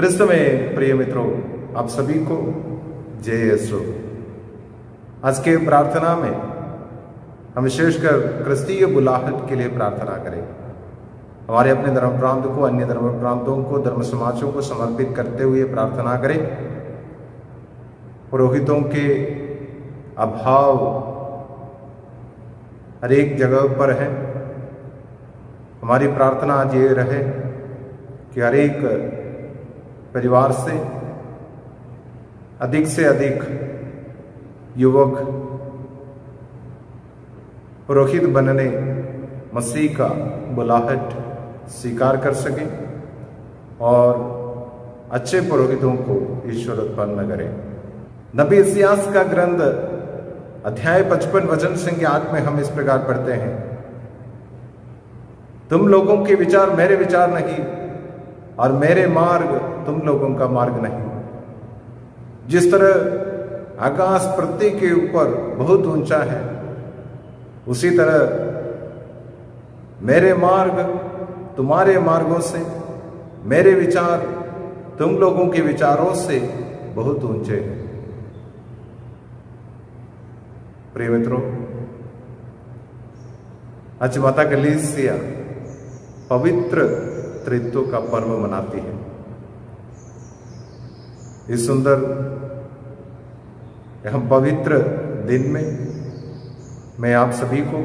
क्रिस्त में प्रिय मित्रों, आप सभी को जय यीशु। आज के प्रार्थना में हम विशेषकर क्रिस्तीय बुलाहट के लिए प्रार्थना करें। हमारे अपने धर्म प्रांत को अन्य धर्म प्रांतों को धर्म समाजों को समर्पित करते हुए प्रार्थना करें। पुरोहितों के अभाव हर एक जगह पर है। हमारी प्रार्थना आज ये रहे कि हर एक परिवार से अधिक युवक पुरोहित बनने मसीह का बुलाहट स्वीकार कर सके और अच्छे पुरोहितों को ईश्वर उत्पन्न करे। नबी इस्यास का ग्रंथ अध्याय 55 वचन संख्या 8 में हम इस प्रकार पढ़ते हैं, तुम लोगों के विचार मेरे विचार नहीं और मेरे मार्ग तुम लोगों का मार्ग नहीं। जिस तरह आकाश पृथ्वी के ऊपर बहुत ऊंचा है, उसी तरह मेरे मार्ग तुम्हारे मार्गों से, मेरे विचार तुम लोगों के विचारों से बहुत ऊंचे हैं। प्रिय मित्रों, आज माता कलीसिया पवित्र त्रित्व का पर्व मनाती है। इस सुंदर एवं पवित्र दिन में मैं आप सभी को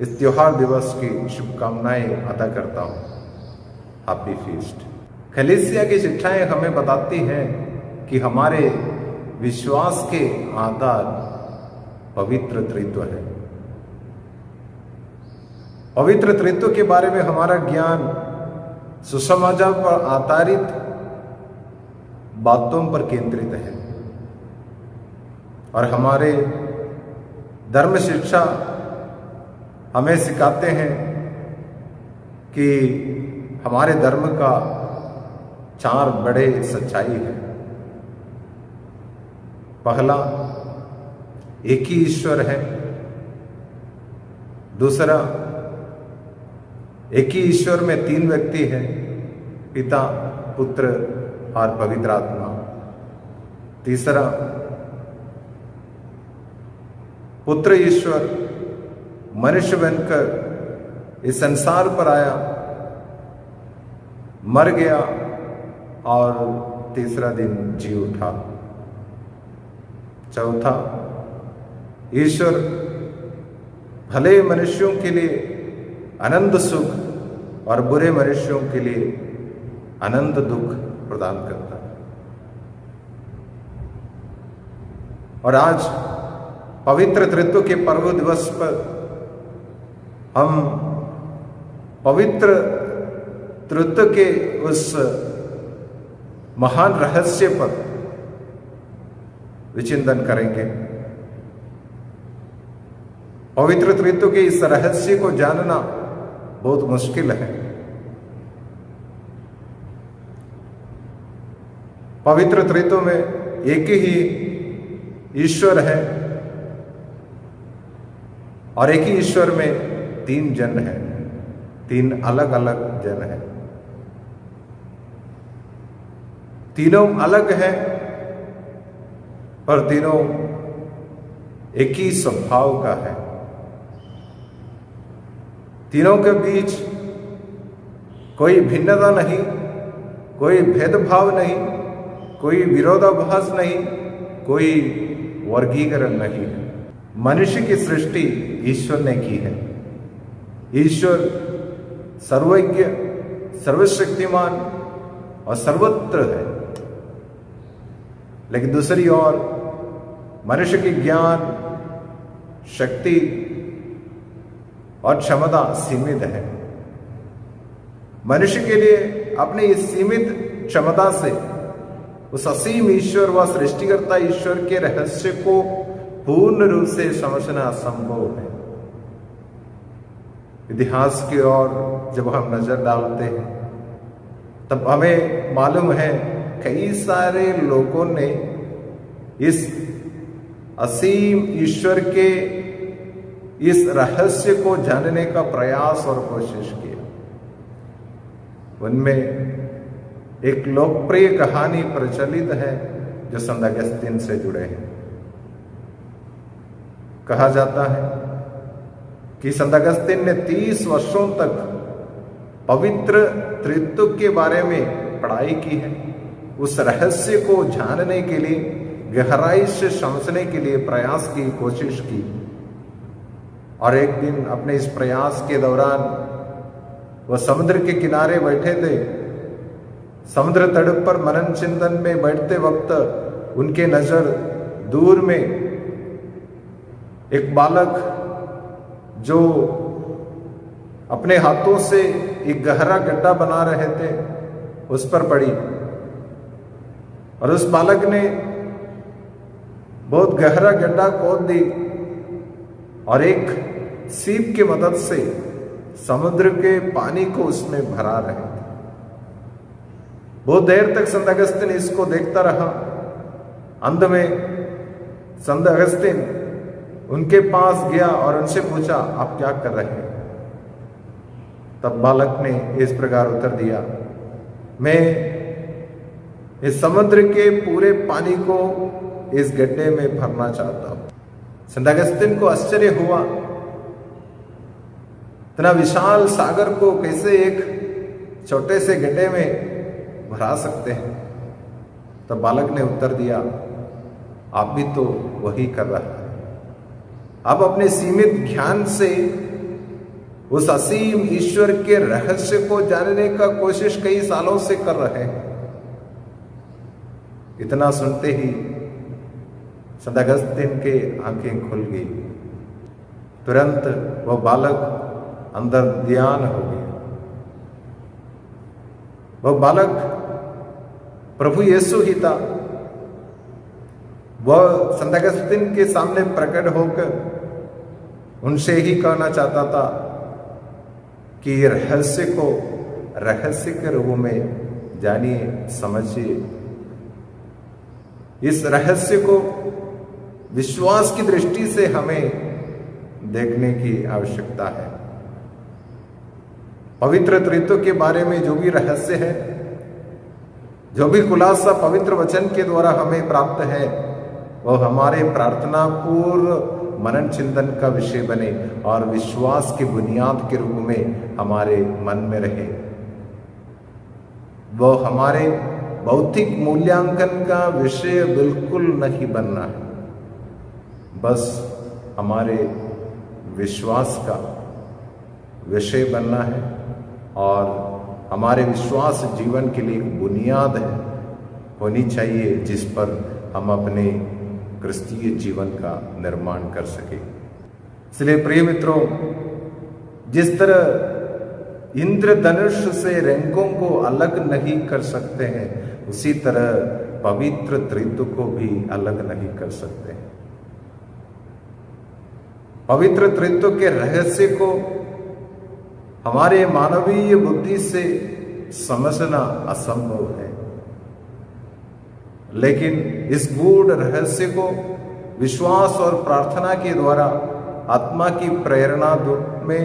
इस त्योहार दिवस की शुभकामनाएं अदा करता हूं। Happy feast. कलीसिया की शिक्षाएं हमें बताती हैं कि हमारे विश्वास के आधार पवित्र त्रित्व है। पवित्र त्रित्व के बारे में हमारा ज्ञान सुसमाचार पर आधारित बातों पर केंद्रित है और हमारे धर्म शिक्षा हमें सिखाते हैं कि हमारे धर्म का 4 बड़े सच्चाई है। पहला, एक ही ईश्वर है। दूसरा, एक ही ईश्वर में 3 व्यक्ति हैं, पिता, पुत्र और पवित्र आत्मा। तीसरा, पुत्र ईश्वर मनुष्य बनकर इस संसार पर आया, मर गया और तीसरा दिन जी उठा। चौथा, ईश्वर भले मनुष्यों के लिए अनंत सुख और बुरे मनुष्यों के लिए अनंत दुख प्रदान करता है। और आज पवित्र त्रित्व के पर्व दिवस पर हम पवित्र त्रित्व के उस महान रहस्य पर विचिंतन करेंगे। पवित्र त्रित्व के इस रहस्य को जानना बहुत मुश्किल है। पवित्र त्रित्व में एक ही ईश्वर है और एक ही ईश्वर में 3 जन हैं, 3 अलग अलग जन हैं। तीनों अलग हैं पर तीनों एक ही स्वभाव का है। तीनों के बीच कोई भिन्नता नहीं, कोई भेदभाव नहीं, कोई विरोधाभास नहीं, कोई वर्गीकरण नहीं है। मनुष्य की सृष्टि ईश्वर ने की है। ईश्वर सर्वज्ञ, सर्वशक्तिमान और सर्वत्र है। लेकिन दूसरी ओर मनुष्य की ज्ञान, शक्ति और क्षमता सीमित है। मनुष्य के लिए अपनी इस सीमित क्षमता से उस असीम ईश्वर व सृष्टिकर्ता ईश्वर के रहस्य को पूर्ण रूप से समझना असंभव है। इतिहास की ओर जब हम नजर डालते हैं तब हमें मालूम है कई सारे लोगों ने इस असीम ईश्वर के इस रहस्य को जानने का प्रयास और कोशिश किया। उनमें एक लोकप्रिय कहानी प्रचलित है जो संत अगस्तीन से जुड़े हैं। कहा जाता है कि संत अगस्तीन ने 30 वर्षों तक पवित्र त्रित्व के बारे में पढ़ाई की है, उस रहस्य को जानने के लिए, गहराई से समझने के लिए प्रयास की, कोशिश की। और एक दिन अपने इस प्रयास के दौरान वह समुद्र के किनारे बैठे थे। समुद्र तट पर मनन चिंतन में बैठते वक्त उनके नजर दूर में एक बालक जो अपने हाथों से एक गहरा गड्ढा बना रहे थे उस पर पड़ी, और उस बालक ने बहुत गहरा गड्ढा खोद दी और एक सीप की मदद से समुद्र के पानी को उसमें भरा रहे थे। बहुत देर तक संत अगस्तीन इसको देखता रहा। अंत में संत अगस्तीन उनके पास गया और उनसे पूछा, आप क्या कर रहे हैं? तब बालक ने इस प्रकार उत्तर दिया, मैं इस समुद्र के पूरे पानी को इस गड्ढे में भरना चाहता हूं। संत अगस्तीन को आश्चर्य हुआ, इतना विशाल सागर को कैसे एक छोटे से गड्ढे में भरा सकते हैं? तब बालक ने उत्तर दिया, आप भी तो वही कर रहा है। आप अपने सीमित ज्ञान से उस असीम ईश्वर के रहस्य को जानने का कोशिश कई सालों से कर रहे हैं। इतना सुनते ही संत अगस्तीन के आंखें खुल गई। तुरंत वह बालक अंदर ध्यान हो गया। वह बालक प्रभु यीशु ही था। वह संत अगस्तीन के सामने प्रकट होकर उनसे ही कहना चाहता था कि रहस्य को रहस्य के रूप में जानिए, समझिए। इस रहस्य को विश्वास की दृष्टि से हमें देखने की आवश्यकता है। पवित्र त्रित्व के बारे में जो भी रहस्य है, जो भी खुलासा पवित्र वचन के द्वारा हमें प्राप्त है, वह हमारे प्रार्थना पूर्व मनन चिंतन का विषय बने और विश्वास की बुनियाद के रूप में हमारे मन में रहे। वह हमारे भौतिक मूल्यांकन का विषय बिल्कुल नहीं बनना है, बस हमारे विश्वास का विषय बनना है और हमारे विश्वास जीवन के लिए एक बुनियाद है होनी चाहिए जिस पर हम अपने क्रिस्तीय जीवन का निर्माण कर सके। इसलिए प्रिय मित्रों, जिस तरह इंद्रधनुष से रंगों को अलग नहीं कर सकते हैं, उसी तरह पवित्र त्रित्व को भी अलग नहीं कर सकते हैं। पवित्र त्रित्व के रहस्य को हमारे मानवीय बुद्धि से समझना असंभव है, लेकिन इस गूढ़ रहस्य को विश्वास और प्रार्थना के द्वारा आत्मा की प्रेरणा में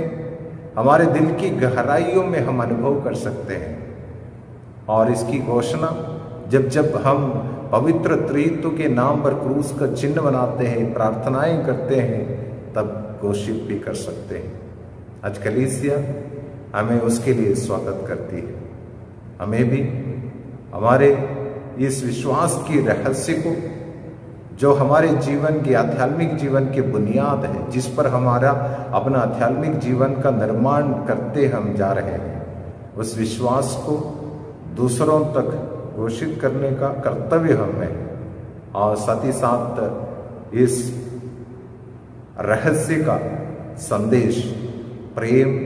हमारे दिल की गहराइयों में हम अनुभव कर सकते हैं। और इसकी घोषणा जब जब हम पवित्र त्रित्व के नाम पर क्रूस का चिन्ह बनाते हैं, प्रार्थनाएं करते हैं, तब घोषित भी कर सकते हैं। आज कलीसिया हमें उसके लिए स्वागत करती है। हमें भी हमारे इस विश्वास की रहस्य को, जो हमारे जीवन के आध्यात्मिक जीवन की बुनियाद है, जिस पर हमारा अपना आध्यात्मिक जीवन का निर्माण करते हम जा रहे हैं, उस विश्वास को दूसरों तक घोषित करने का कर्तव्य हमें है। और साथ ही साथ इस रहस्य का संदेश, प्रेम,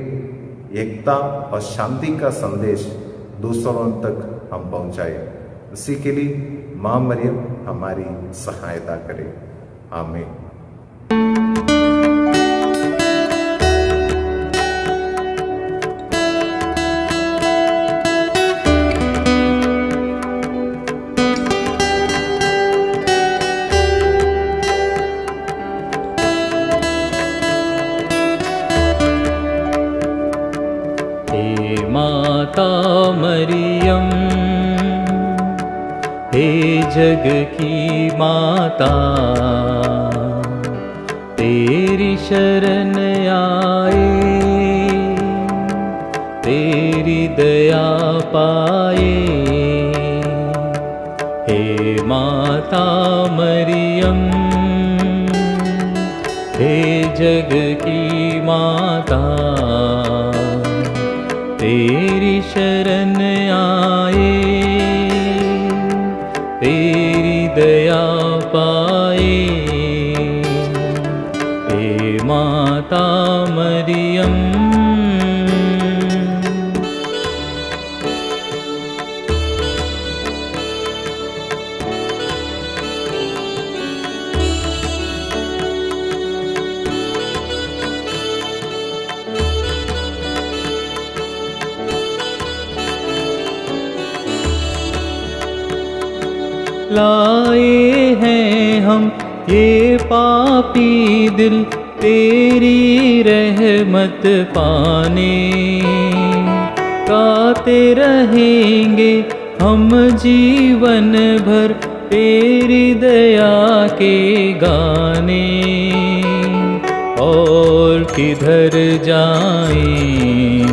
एकता और शांति का संदेश दूसरों तक हम पहुंचाए। उसी के लिए मां मरियम हमारी सहायता करे। आमीन। हे माता मरियम जग की माता तेरी शरण आए, तेरी दया पाए। हे माता मरियम, हे जग की माता तेरी शरण आए, तेरी दया पाए। हे माता मरियम, लाए हैं हम ये पापी दिल तेरी रहमत पाने। गाते रहेंगे हम जीवन भर तेरी दया के गाने। और किधर जाएं,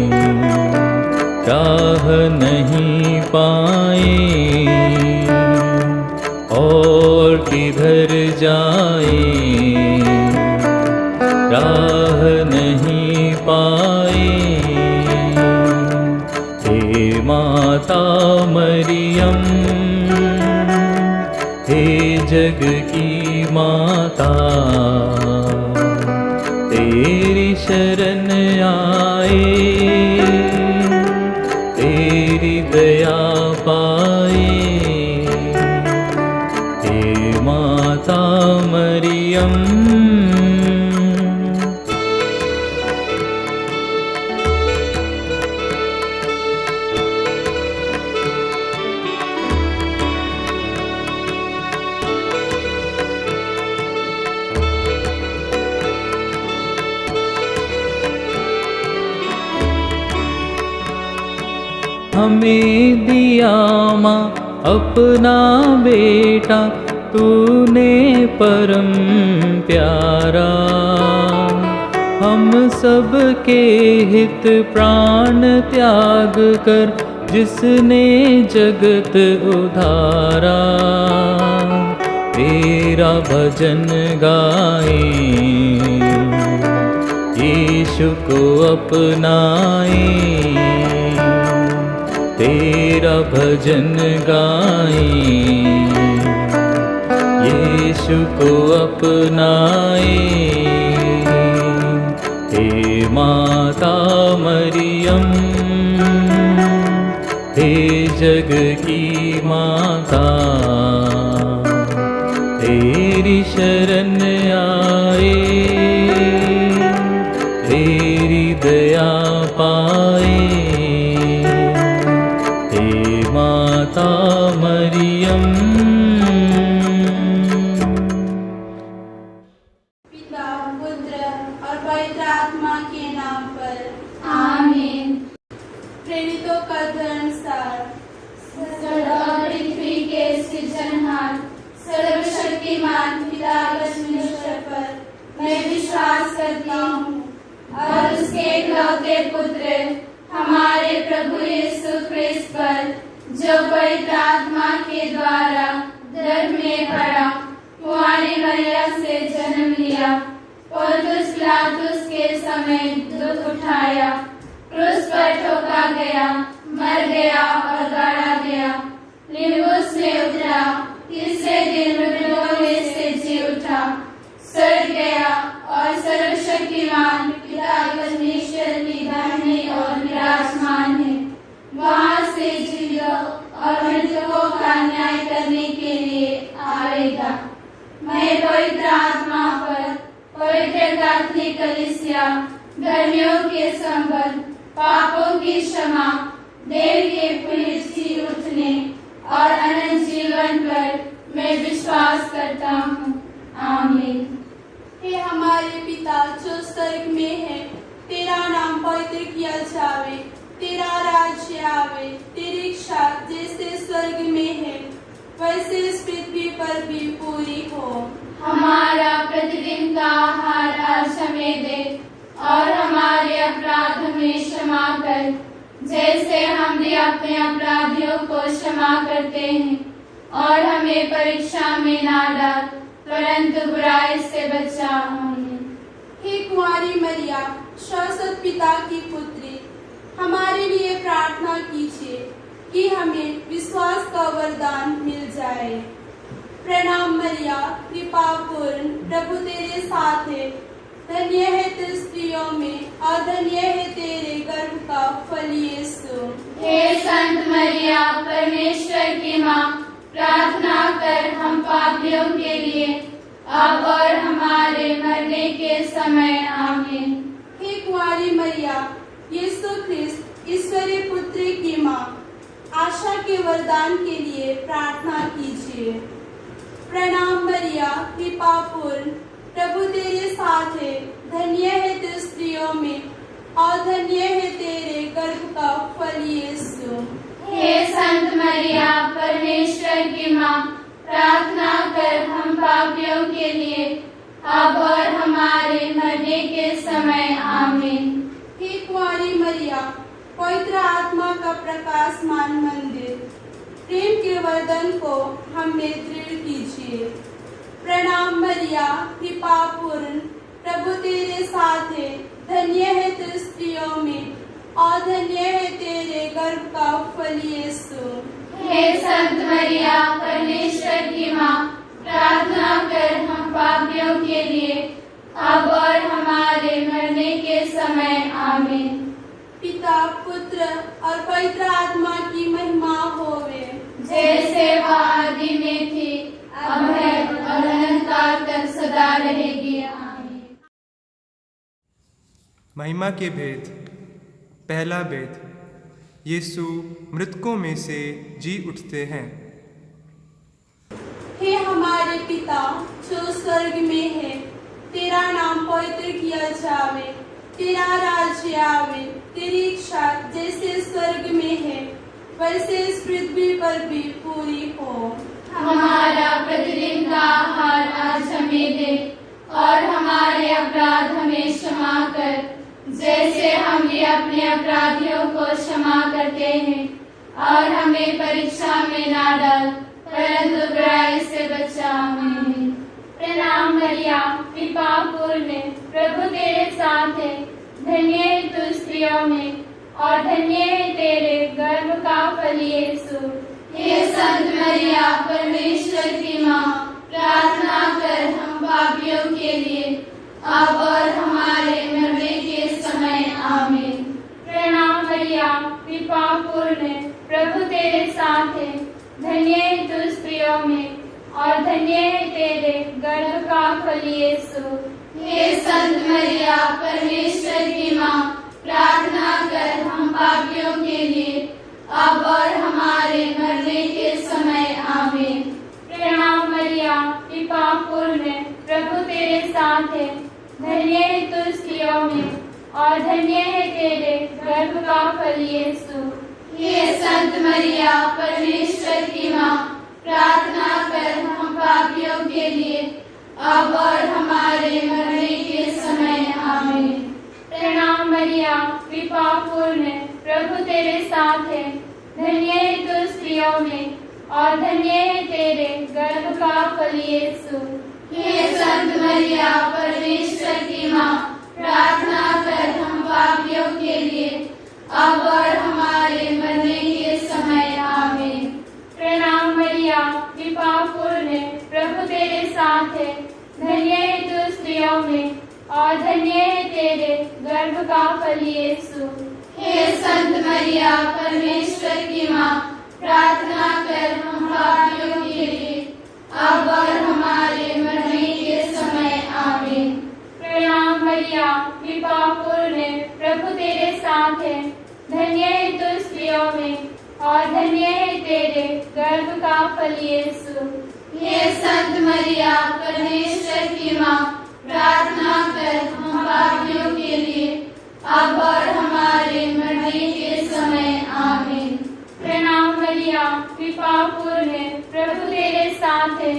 चाह नहीं पाए। और किधर जाएं, राह नहीं पाए। हे माता मरियम, हे जग की माता तेरी शरण आए, तेरी दया पाए। माता मरियम, हमें दिया माँ अपना बेटा तूने परम प्यारा। हम सब के हित प्राण त्याग कर जिसने जगत उधारा। तेरा भजन गाएं, यीशु को अपनाएं। तेरा भजन गाएं, यीशु को अपनाए। हे माता मरियम, हे जग की माता तेरी शरण आए, तेरी दया पाए। हे माता मरियम, सर्वशक्तिमान पिता परमेश्वर पर मैं विश्वास करता हूँ और उसके इकलौते पुत्र हमारे प्रभु यीशु क्रिस्त पर, जो पवित्र आत्मा के द्वारा गर्भ में पड़ा, कुंवारी मरियम से जन्म लिया, पोंतियुस पिलातुस के समय दुख उठाया, क्रूस पर ठोका गया, मर गया और गाड़ा गया, लिम्बुस में उतरा, तीसरे दिन मृतकों में से जी उठा, स्वर्ग गया और सर्वशक्तिमान पिता परमेश्वर की दाहिनी ओर विराजमान है। वहाँ से जीवितों और मृतकों का न्याय करने के लिए आएगा। मैं पवित्र आत्मा पर, पवित्र कैथोलिक कलीसिया, धर्मियों के संबंध, पापों की क्षमा, देह के पुनः जी उठने और अनंत जीवन पर मैं विश्वास करता हूँ। आमीन। हे हमारे पिता जो स्वर्ग में है, तेरा नाम पवित्र किया जावे, तेरा राज्य आवे, तेरी इच्छा जैसे स्वर्ग में है वैसे इस पृथ्वी पर भी पूरी हो। हमारा प्रतिदिन का आहार आज हमें दे, और हमारे अपराध हमें क्षमा कर, जैसे हम भी अपने अपराधियों को क्षमा करते हैं। और हमें परीक्षा में ना डाल, परंतु बुराई से बचा। आमीन। हे कुंवारी मरिया, शाश्वत पिता की पुत्री, हमारे लिए प्रार्थना कीजिए कि हमें विश्वास का वरदान मिल जाए। प्रणाम मरिया, कृपा पूर्ण, प्रभु तेरे साथ है। धन्य है तू स्त्रियों में, और धन्य है तेरे गर्भ का फल यीशु। हे संत मरिया, परमेश्वर की माँ, प्रार्थना कर हम पापियों के लिए, अब और हमारे मरने के समय। आमीन। हे कुंवारी मरिया, यीशु ख्रिस्त ईश्वरीय पुत्री की माँ, आशा के वरदान के लिए प्रार्थना कीजिए। प्रणाम मरिया, कृपा पूर्ण, प्रभु तेरे साथ है। धन्य है तू स्त्रियों में, और धन्य है तेरे गर्भ का फल यीशु। हे संत मरिया, परमेश्वर की माँ, प्रार्थना कर हम पापियों के लिए, अब और हमारे मरने के समय। आमीन। हे कुंवारी मरिया, पवित्र आत्मा का प्रकाशमान मंदिर, प्रेम के वरदान को हमें दृढ़ कीजिए। प्रणाम मरिया, कृपा पूर्ण, प्रभु तेरे साथ है। धन्य है तू स्त्रियों में, और धन्य है तेरे गर्भ का फल यीशु। हे संत मरिया, परमेश्वर की माँ, प्रार्थना कर हम पापियों के लिए, अब और हमारे मरने के समय। आमीन। पिता, पुत्र और पवित्र आत्मा की महिमा होवे, जैसे वह आदि में थी, अब है और अनंतकाल तक सदा रहेगी। आमीन। महिमा के भेद। पहला भेद, यीशु मृतकों में से जी उठते हैं। हे हमारे पिता जो स्वर्ग में है, तेरा नाम पवित्र किया जावे, तेरा राज्य आवे, तेरी इच्छा जैसे स्वर्ग में है, वैसे इस पृथ्वी पर भी पूरी हो। हमारा प्रतिदिन का आहार आज हमें दे, और हमारे अपराध हमें क्षमा कर, जैसे हम भी अपने अपराधियों को क्षमा करते हैं। और हमें परीक्षा में ना डाल, परंतु बुराई से बचा। आमीन। प्रणाम मरिया, कृपा पूर्ण, प्रभु तेरे साथ है। धन्य है तू स्त्रियों में, और धन्य है तेरे गर्भ का फल यीशु। हे संत मरिया, परमेश्वर की माँ, प्रार्थना कर हम पापियों के लिए, अब और हमारे मरने के समय। आमीन। प्रणाम मरिया, कृपा पूर्ण, प्रभु तेरे साथ है। धन्य है तू स्त्रियों में, और धन्य है तेरे गर्भ का फल यीशु। हे संत मरिया, परमेश्वर की माँ, प्रार्थना कर हम पापियों के लिए, अब और हमारे मरने के समय। आमीन। प्रणाम मरिया, कृपा पूर्ण, प्रभु तेरे साथ है। धन्य है तू स्त्रियों में, और धन्य है तेरे गर्भ का फल यीशु। हे संत मरिया, परमेश्वर की माँ, प्रार्थना कर हम पापियों के लिए, अब और हमारे मरने के समय। आमीन। प्रणाम मरिया, कृपा पूर्ण, प्रभु तेरे साथ है। धन्य है तू स्त्रियों में, और धन्य है तेरे गर्भ का फल यीशु। हे संत मरिया, परमेश्वर की माँ, प्रार्थना कर हम पापियों के लिए, अब और हमारे मरने के समय। आमीन। प्रणाम मरिया, कृपा पूर्ण, प्रभु तेरे साथ है। धन्य है तू स्त्रियों में, और धन्य है तेरे गर्भ का फल यीशु। हे संत मरिया, परमेश्वर की माँ, प्रार्थना कर हम पापियों के लिए, अब और हमारे मरने के समय। आमीन। प्रणाम मरिया, कृपा पूर्ण, प्रभु तेरे साथ है। धन्य है तू स्त्रियों में, और धन्य है तेरे गर्भ का फल यीशु। हे संत मरिया, परमेश्वर की माँ, प्रार्थना कर हम पापियों के लिए, अब और हमारे मरने के समय। आमीन। प्रणाम मरिया, कृपा पूर्ण, प्रभु साथ है,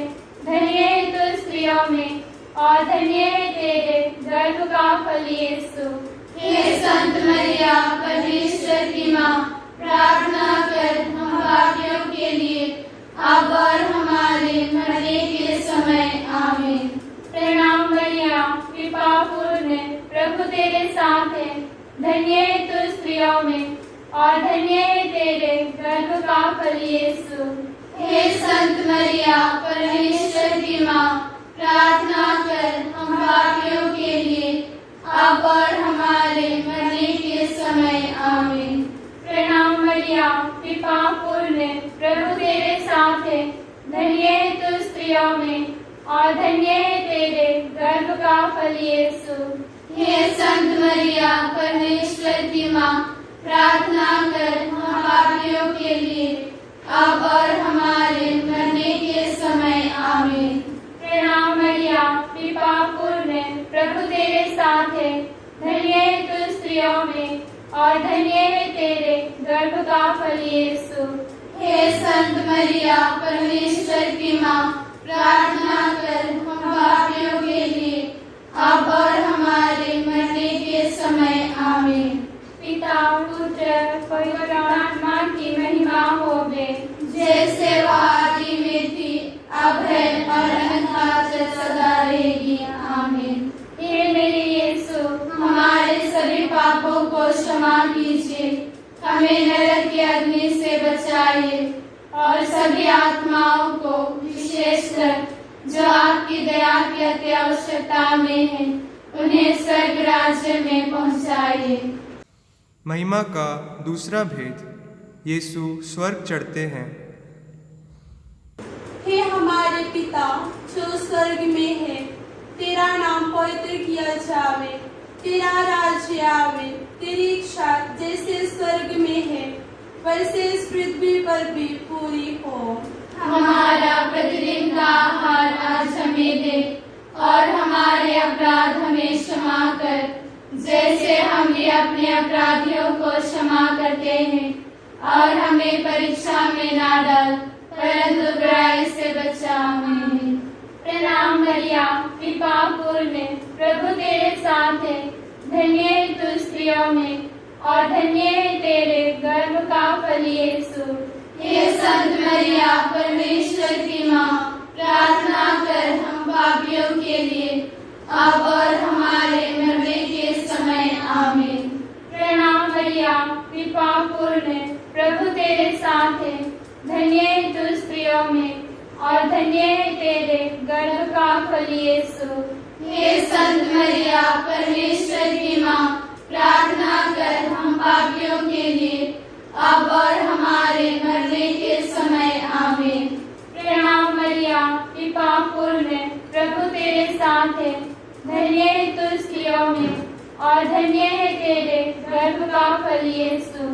धन्य है तू स्त्रियों में और धन्य है तेरे गर्भ का फल यीशु। हे संत मरिया परमेश्वर की माँ, प्रार्थना कर हम पापियों के लिए अब और हमारे मरने के समय आमीन। प्रणाम मरिया कृपा पूर्ण, प्रभु तेरे साथ है, धन्य है तू स्त्रियों में और धन्य है तेरे गर्भ का फल यीशु। हे संत मरिया परमेश्वर की माँ, प्रार्थना कर हम पापियों के लिए अब और हमारे मरने के समय आमीन। प्रणाम मरिया कृपा पूर्ण, प्रभु तेरे साथ है, धन्य है तू स्त्रियों में और धन्य है तेरे गर्भ का फल यीशु। हे संत मरिया परमेश्वर की माँ, प्रार्थना कर हम पापियों के लिए अब और हमारे मरने के समय आमीन। प्रणाम मरिया कृपा पूर्ण, प्रभु तेरे साथ है, धन्य है तू स्त्रियों में और धन्य है तेरे गर्भ का फल यीशु। हे संत मरिया परमेश्वर की माँ, प्रार्थना कर हम पापियों के लिए अब और हमारे मरने के समय आमीन। पिता पुत्र पवित्र आत्मा की महिमा होवे, जैसे वह आदि में थी अब है और अनंत सदा रहेगी आमीन। हे मेरे यीशु, हमारे सभी पापों को क्षमा कीजिए, हमें नरक की अग्नि से बचाइए और सभी आत्माओं को विशेषकर जो आपकी दया की अति आवश्यकता में है उन्हें स्वर्ग राज्य में पहुंचाइए। महिमा का दूसरा भेद, यीशु स्वर्ग चढ़ते हैं। हे हमारे पिता जो स्वर्ग में है, तेरा नाम पवित्र किया जावे, तेरा राज्य आवे, तेरी इच्छा जैसे स्वर्ग में है वैसे इस पृथ्वी पर भी पूरी हो। हमारा प्रतिदिन का आहार आज हमें दे और हमारे अपराध हमें क्षमा कर, जैसे हम भी अपने अपराधियों को क्षमा करते हैं, और हमें परीक्षा में ना डाल परंतु बुराई से बचा। आमीन। प्रणाम मरिया कृपा पूर्ण, प्रभु तेरे साथ है, धन्य है तू स्त्रियों में और धन्य है तेरे गर्भ का फल यीशु। हे संत मरिया परमेश्वर की माँ, प्रार्थना कर हम पापियों के लिए अब और हमारे मरने के समय आमीन। प्रणाम मरिया कृपा पूर्ण, प्रभु तेरे साथ है, धन्य है तू स्त्रियों में और धन्य है तेरे गर्भ का फल यीशु। हे संत मरिया परमेश्वर की माँ, प्रार्थना कर हम पापियों के लिए अब और हमारे मरने के समय आमीन। प्रणाम मरिया कृपा पूर्ण, प्रभु तेरे साथ है, धन्य है तू स्त्रियों में और धन्य है तेरे गर्भ का फल यीशु।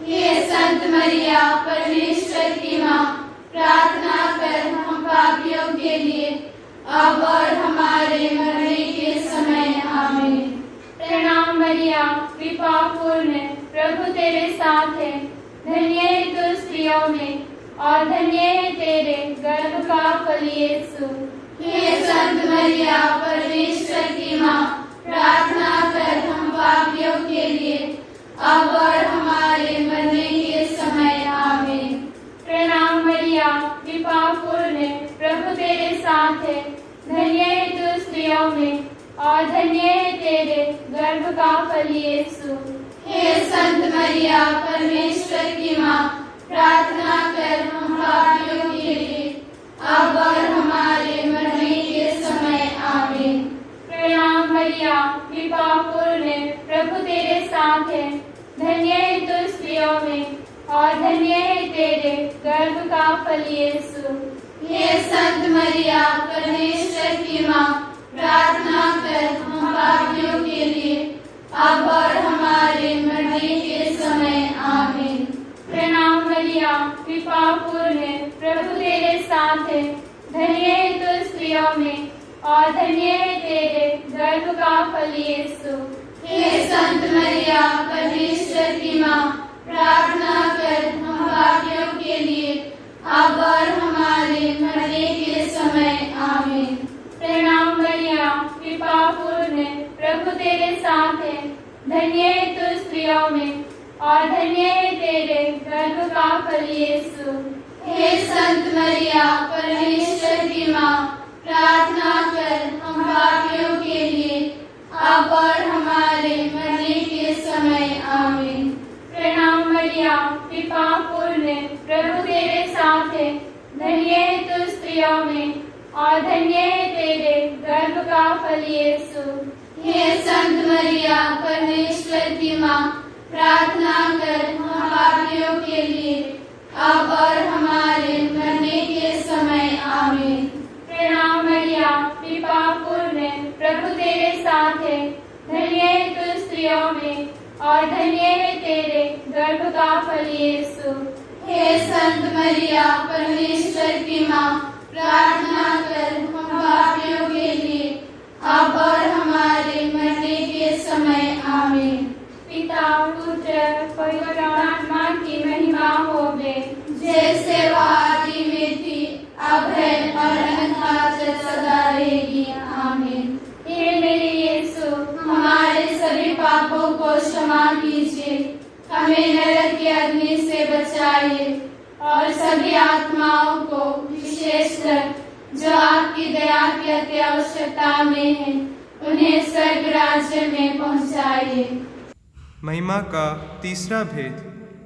हे संत मरिया परमेश्वर की माँ, प्रार्थना कर हम पापियों के लिए अब और हमारे मरने के समय आमीन। प्रणाम मरिया कृपा पूर्ण, प्रभु तेरे साथ है, धन्य है तू स्त्रियों में और धन्य है तेरे गर्भ का फल यीशु। हे संत मरिया परमेश्वर की माँ, प्रार्थना कर हम पापियों के लिए अब और हमारे मरने के समय आमीन। प्रणाम मरिया कृपा पूर्ण, प्रभु तेरे साथ है, धन्य है तू स्त्रियों में और धन्य है तेरे गर्भ का फल यीशु। हे संत मरिया परमेश्वर की माँ, प्रार्थना कर हम पापियों के लिए अब और हमारे मरने के समय आमीन। प्रणाम मरिया कृपा पूर्ण, प्रभु तेरे साथ है, धन्य है तू स्त्रियों में और धन्य है तेरे गर्भ का फल यीशु। हे संत मरिया परमेश्वर की माँ, प्रार्थना कर हम पापियों के लिए अब और हमारे मरने के समय आमीन। प्रणाम मरिया कृपा पूर्ण, प्रभु तेरे साथ है, धन्य है तू स्त्रियों में और धन्य है तेरे गर्भ का फल यीशु। हे संत मरिया परमेश्वर की माँ, प्रार्थना कर हम पापियों के लिए अब और हमारे मरने के समय आमीन। प्रणाम मरिया, कृपा पूर्ण, प्रभु तेरे साथ है, धन्य है तू स्त्रियों में और धन्य है तेरे गर्भ का फल यीशु। हे संत मरिया, परमेश्वर की माँ, प्रार्थना कर हम पापियों के लिए, अब और हमारे मरने के समय आमीन। प्रणाम मरिया, कृपा पूर्ण, प्रभु तेरे साथ है, धन्य है तू स्त्रियों में और धन्य है तेरे गर्भ का फल यीशु। हे संत मरिया, परमेश्वर की माँ, प्रार्थना कर हम पापियों के लिए, अब और हमारे मरने के समय आमीन। प्रणाम मरिया, कृपा पूर्ण, प्रभु तेरे साथ है, धन्य है तू स्त्रियों में और धन्य है तेरे गर्भ का फल यीशु। हे संत मरिया, परमेश्वर की माँ, प्रार्थना कर हम पापियों के लिए, अब और हमारे मरने के समय आमीन। पिता, पुत्र, पवित्र आत्मा की महिमा होवे, जैसे वह आदि में थी, अब है और अनंत सदा रहेगी। आमीन। हे मेरे यीशु, हमारे सभी पापों को क्षमा कीजिए, हमें नरक की अग्नि से बचाइए और सभी आत्माओं को, विशेषकर जो आपकी दया की अति आवश्यकता में है, उन्हें स्वर्ग राज्य में पहुंचाइए। महिमा का तीसरा भेद,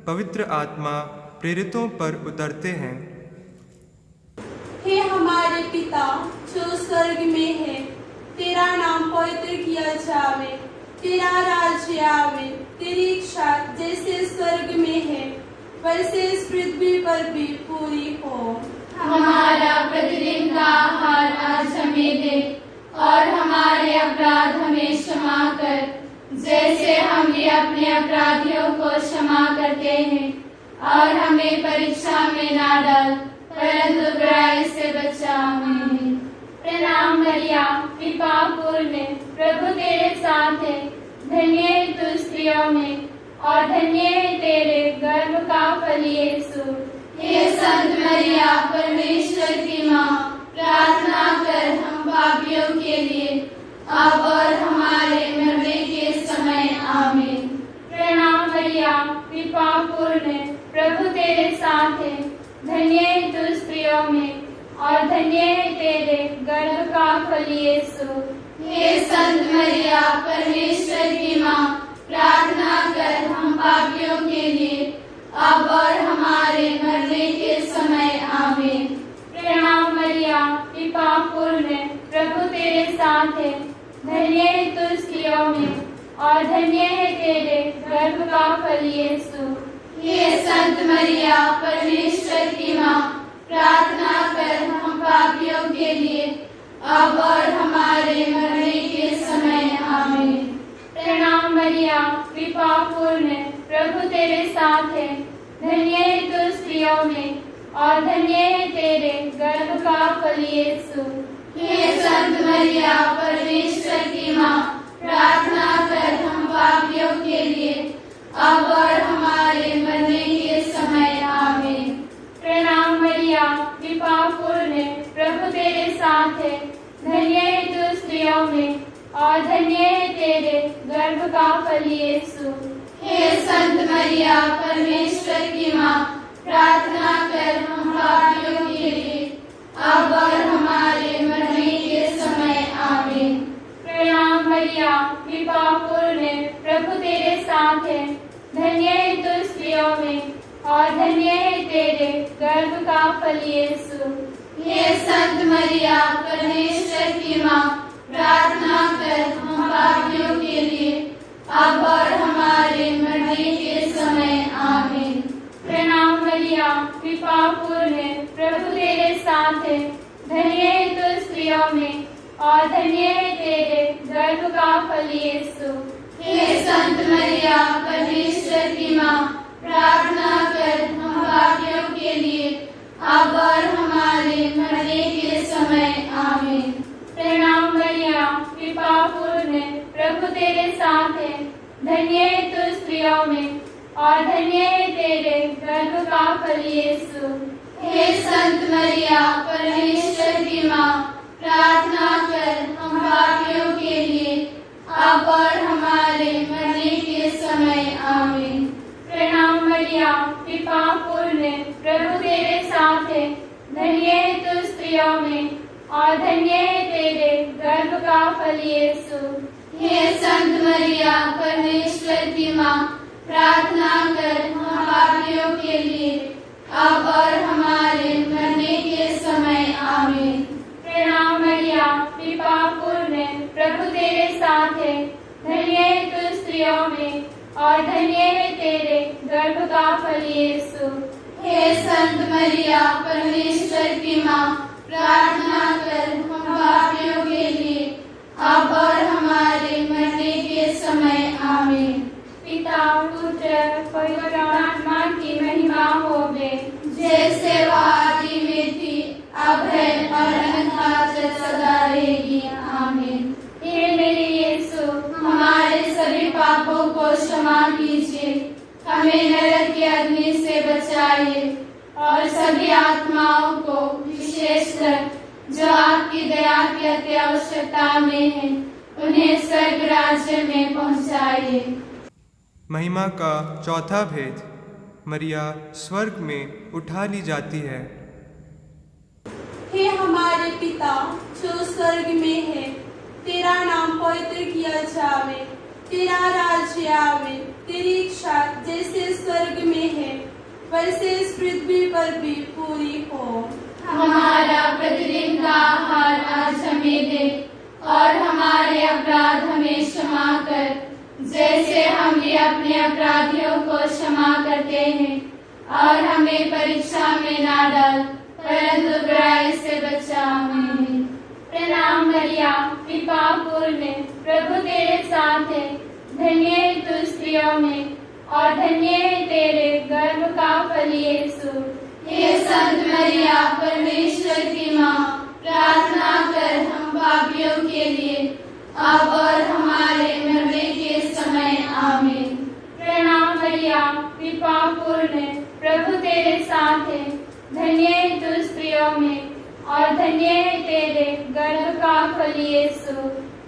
पवित्र आत्मा प्रेरितों पर उतरते हैं। हे हमारे पिता जो स्वर्ग में है, तेरा नाम पवित्र किया जावे, तेरा राज्य आवे, तेरी इच्छा जैसे स्वर्ग में है वैसे इस पृथ्वी पर भी पूरी हो। हमारा प्रतिदिन का आहार आज हमें दे और हमारे अपराध हमें क्षमा कर, जैसे हम भी अपने अपराधियों को क्षमा करते हैं, और हमें परीक्षा में ना डाल, परंतु बुराई से बचा। आमीन। प्रणाम मरिया, कृपा पूर्ण, प्रभु तेरे साथ है, धन्य है तू स्त्रियों में और धन्य है तेरे गर्भ का फल यीशु। हे संत मरिया, परमेश्वर की माँ, प्रार्थना कर हम पापियों के लिए, अब और हमारे मरने के समय आमीन। प्रणाम मरिया, कृपा पूर्ण, प्रभु तेरे साथ है, धन्य है तू स्त्रियों में और धन्य है तेरे गर्भ का फल यीशु। हे संत मरिया, परमेश्वर की माँ, प्रार्थना कर हम पापियों के लिए, अब और हमारे मरने के समय आमीन। प्रणाम मरिया, कृपा पूर्ण, प्रभु तेरे साथ है, धन्य है तू स्त्रियों में और धन्य है तेरे गर्भ का फल यीशु। हे संत मरिया, परमेश्वर की माँ, प्रार्थना कर हम पापियों के लिए, अब और हमारे मरने के समय आमीन। प्रणाम मरिया, कृपा पूर्ण, प्रभु तेरे साथ है, धन्य है तू स्त्रियों में और धन्य है तेरे गर्भ का फल यीशु। हे संत मरिया, परमेश्वर की माँ, प्रार्थना कर हम पापियों के लिए, अब और हमारे मरने के समय आमीन। प्रणाम मरिया, कृपा पूर्ण, प्रभु तेरे साथ है, धन्य है तू स्त्रियों में और धन्य है तेरे गर्भ का फल यीशु। हे संत मरिया, परमेश्वर की माँ, प्रार्थना कर हम पापियों के लिए, अब और हमारे मरने के समय आमीन। प्रणाम मरिया, कृपा पूर्ण, प्रभु तेरे साथ है, धन्य है तू स्त्रियों में और धन्य है तेरे गर्भ का फल यीशु। हे संत मरिया, परमेश्वर की माँ, प्रार्थना कर हम पापियों के लिए, अब और हमारे मरने के समय आमीन। प्रणाम मरिया, कृपा पूर्ण, प्रभु तेरे साथ है, धन्य है तू स्त्रियों में और धन्य है तेरे गर्भ का फल यीशु। हे संत मरिया, परमेश्वर की माँ, प्रार्थना कर हम पापियों के लिए, अब और हमारे मरने के समय आमीन। प्रणाम मरिया, कृपा पूर्ण, प्रभु तेरे साथ है, धन्य है तू स्त्रियों में और धन्य है तेरे गर्भ का फल यीशु। हे संत मरिया परमेश्वर की माँ, प्रार्थना कर हम पापियों के लिए अब और हमारे मरने के समय आमीन। प्रणाम मरिया, कृपा पूर्ण, प्रभु तेरे साथ है, धन्य है तू स्त्रियों में और धन्य है तेरे गर्भ का फल यीशु। हे संत मरिया परमेश्वर की माँ, प्रार्थना कर हम पापियों के लिए अब और हमारे मरने के समय आमीन। प्रणाम मरिया, कृपा पूर्ण, प्रभु तेरे साथ है, धन्य है तू स्त्रियों में और धन्य है तेरे गर्भ का फल यीशु। हे संत मरिया परमेश्वर की माँ, प्रार्थना कर हम पापियों के लिए अब और हमारे मरने के समय आमीन। पिता पुत्र पवित्र आत्मा की महिमा होवे, जैसे वह आदि में थी अब है और अनंत सदा रहेगी आमीन। हे मेरे यीशु, हमारे सभी पापों को क्षमा कीजिए, हमें नरक की अग्नि से बचाइए और सभी आत्माओं को विशेषकर जो आपकी दया की अति आवश्यकता में है उन्हें स्वर्ग राज्य में पहुंचाइए। महिमा का चौथा भेद, मरिया स्वर्ग में उठा ली जाती है। हे हमारे पिता जो स्वर्ग में है, तेरा नाम पवित्र किया जावे, तेरा राज्य आवे, तेरी इच्छा जैसे स्वर्ग में है वैसे इस पृथ्वी पर भी पूरी हो। हमारा प्रतिदिन का आहार आज हमें दे और हमारे अपराध हमें क्षमा कर, जैसे हम भी अपने अपराधियों को क्षमा करते हैं, और हमें परीक्षा में ना डाल परंतु बुराई से बचा। आमीन। प्रणाम मरिया, कृपा पूर्ण, प्रभु तेरे साथ है, धन्य है तू स्त्रियों में और धन्य है तेरे गर्भ का फल यीशु। हे संत मरिया परमेश्वर की माँ, प्रार्थना कर हम पापियों के लिए अब और हमारे मरने के समय आमीन। प्रणाम मरिया, कृपा पूर्ण, प्रभु तेरे साथ है, धन्य है तू स्त्रियों में और धन्य है तेरे गर्भ का फल यीशु।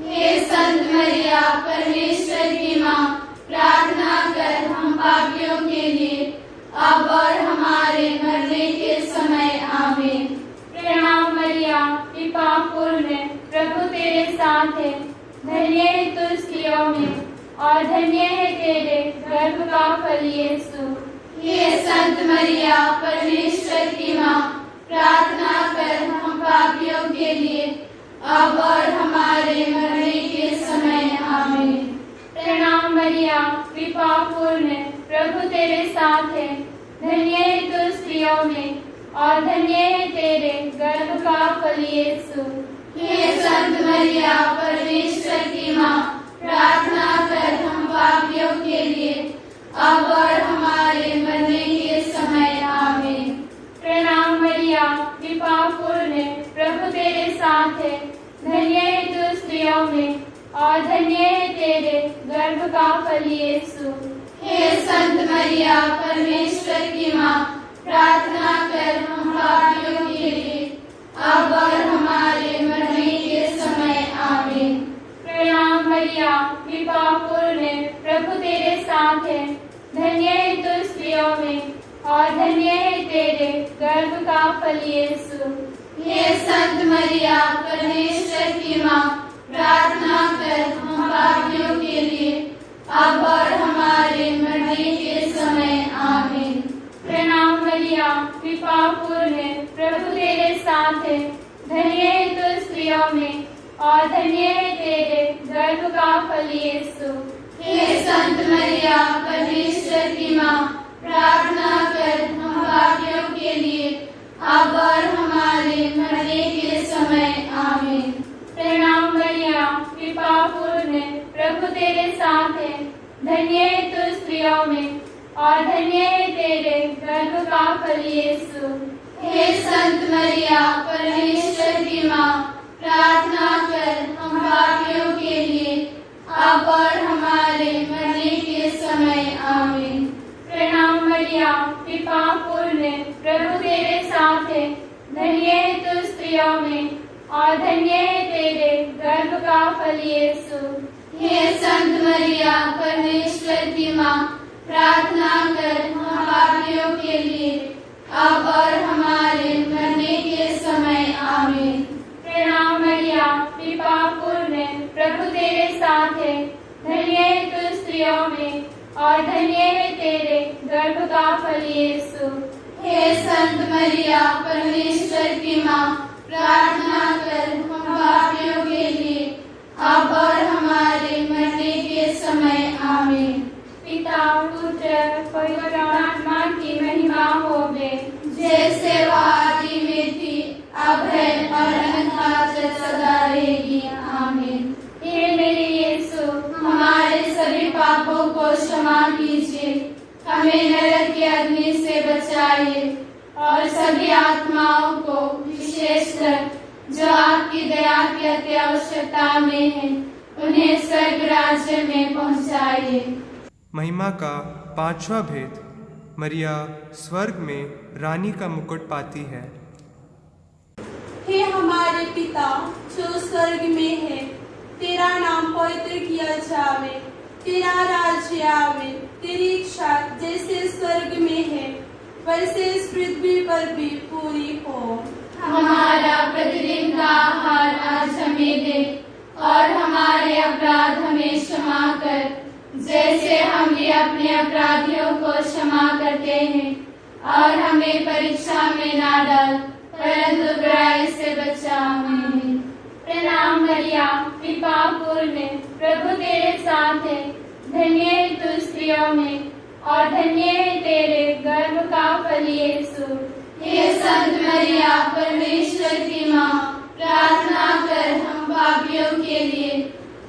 हे संत मरिया परमेश्वर की माँ, प्रार्थना कर हम पापियों के लिए अब और हमारे मरने के समय आमीन। प्रणाम मरिया, कृपा पूर्ण, प्रभु तेरे साथ है, धन्य है तू स्त्रियों में और धन्य है तेरे गर्भ का फल यीशु। हे संत मरिया परमेश्वर की माँ, प्रार्थना कर हम पापियों के लिए अब और हमारे मरने के समय आमीन। प्रणाम मरिया, कृपा पूर्ण, प्रभु तेरे साथ है, धन्य है तू स्त्रियों में और धन्य है तेरे गर्भ का फल यीशु। हे संत मरिया परमेश्वर की माँ, प्रार्थना कर हम पापियों के लिए अब और हमारे मरने के समय आमीन। प्रणाम मरिया, कृपा पूर्ण, प्रभु तेरे साथ है, धन्य है तू स्त्रियों में और धन्य है तेरे गर्भ का फल यीशु। हे संत मरिया परमेश्वर की माँ, प्रार्थना कर हम पापियों के लिए अब और हमारे मरने के समय आमीन। प्रणाम मरिया, कृपा पूर्ण, प्रभु तेरे साथ है, धन्य है तू स्त्रियों में और धन्य है तेरे गर्भ का फल यीशु। हे संत मरिया परमेश्वर की माँ, प्रार्थना कर हम पापियों के लिए अब और हमारे मरने के समय आमीन। प्रणाम मरिया, कृपा पूर्ण, प्रभु तेरे साथ है, धन्य है तू स्त्रियों में और धन्य है तेरे गर्भ का फल यीशु। हे संत मरिया परमेश्वर की माँ, प्रार्थना कर हम पापियों के लिए अब और हमारे मरने के समय आमीन। प्रणाम मरिया, कृपा पूर्ण, प्रभु तेरे साथ है, धन्य है तू स्त्रियों में और धन्य है तेरे गर्भ का फल यीशु। हे संत मरिया परमेश्वर की माँ, प्रार्थना कर हम पापियों के लिए अब और हमारे मरने के समय आमीन। प्रणाम मरिया, कृपा पूर्ण, प्रभु तेरे साथ साथ है, धन्य है तू स्त्रियों में और धन्य है तेरे गर्भ का फल यीशु। हे संत मरिया, परमेश्वर की माँ, प्रार्थना कर हम पापियों के लिए, अब और हमारे मरने के समय। आमीन। प्रणाम मरिया, कृपा पूर्ण, प्रभु तेरे साथ है, धन्य है तू स्त्रियों में और धन्य है तेरे गर्भ का फल यीशु। हे संत मरिया, परमेश्वर की माँ, प्रार्थना कर हम पापियों के लिए, अब और हमारे मरने के समय। आमीन। पिता पुत्र पवित्र आत्मा की महिमा होवे, जैसे वह आदि में थी, अब है और अनंतकाल तक सदा रहेगी। आमीन। हे मेरे यीशु, हमारे सभी पापों को क्षमा कीजिए, हमें नरक की अग्नि से बचाइए और सभी आत्माओं को, विशेषकर जो आपकी दया की अति आवश्यकता में है, उन्हें स्वर्ग राज्य में पहुंचाइए। महिमा का पांचवा भेद, मरिया स्वर्ग में रानी का मुकुट पाती है। हे हमारे पिता जो स्वर्ग में है, तेरा नाम पवित्र किया जावे, तेरा राज्य आवे, तेरी इच्छा जैसे स्वर्ग में है वैसे इस पृथ्वी पर भी पूरी हो। हमारा प्रतिदिन का आहार आज हमें दे और हमारे अपराध हमें क्षमा कर, जैसे हम भी अपने अपराधियों को क्षमा करते हैं, और हमें परीक्षा में ना डाल, परंतु बुराई से बचा। आमीन। प्रणाम मरिया, कृपा पूर्ण, प्रभु तेरे साथ है, धन्य है तू स्त्रियों में और धन्य है तेरे गर्भ का फल यीशु। हे संत मरिया, परमेश्वर की माँ, प्रार्थना कर हम पापियों के लिए,